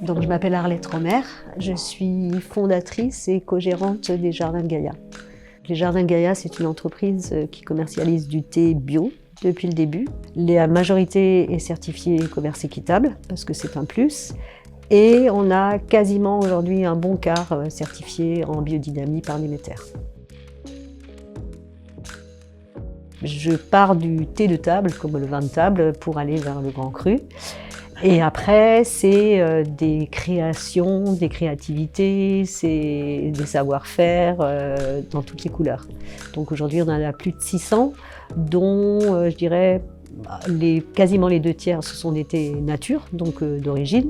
Donc, je m'appelle Arlette Romer, je suis fondatrice et co-gérante des Jardins de Gaïa. Les Jardins de Gaïa, c'est une entreprise qui commercialise du thé bio depuis le début. La majorité est certifiée commerce équitable, parce que c'est un plus. Et on a quasiment aujourd'hui un bon quart certifié en biodynamie par Déméter. Je pars du thé de table, comme le vin de table, pour aller vers le grand cru. Et après, c'est des créations, des créativités, c'est des savoir-faire dans toutes les couleurs. Donc aujourd'hui, on en a plus de 600, dont je dirais quasiment les 2/3, ce sont des thés nature, donc d'origine.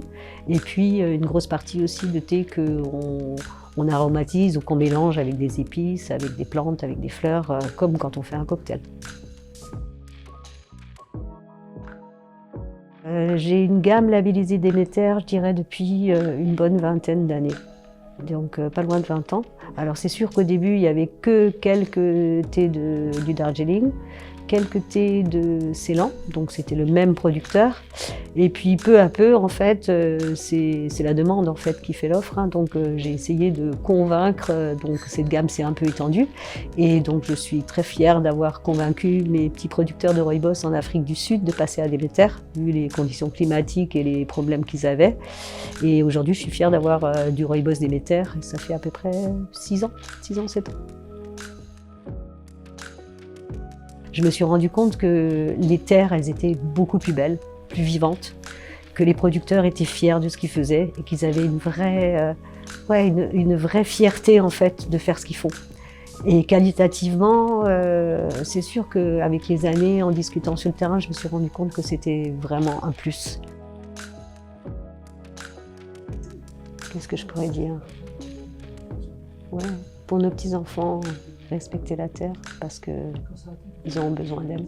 Et puis une grosse partie aussi de thé qu'on aromatise ou qu'on mélange avec des épices, avec des plantes, avec des fleurs, comme quand on fait un cocktail. J'ai une gamme labellisée Déméter, je dirais, depuis une bonne vingtaine d'années, donc pas loin de 20 ans. Alors c'est sûr qu'au début, il n'y avait que quelques thés du Darjeeling, quelques thés de Ceylan, donc c'était le même producteur. Et puis peu à peu, en fait, c'est la demande en fait qui fait l'offre. Donc j'ai essayé de convaincre, donc cette gamme s'est un peu étendue. Et donc je suis très fière d'avoir convaincu mes petits producteurs de rooibos en Afrique du Sud de passer à Déméter, vu les conditions climatiques et les problèmes qu'ils avaient. Et aujourd'hui, je suis fière d'avoir du rooibos Déméter, et ça fait à peu près 6 ans, 7 ans. Je me suis rendu compte que les terres, elles étaient beaucoup plus belles, plus vivantes, que les producteurs étaient fiers de ce qu'ils faisaient et qu'ils avaient une vraie fierté en fait de faire ce qu'ils font. Et qualitativement, c'est sûr qu'avec les années, en discutant sur le terrain, je me suis rendu compte que c'était vraiment un plus. Qu'est-ce que je pourrais dire? Ouais, pour nos petits-enfants, respecter la terre parce qu'ils ont besoin d'elle.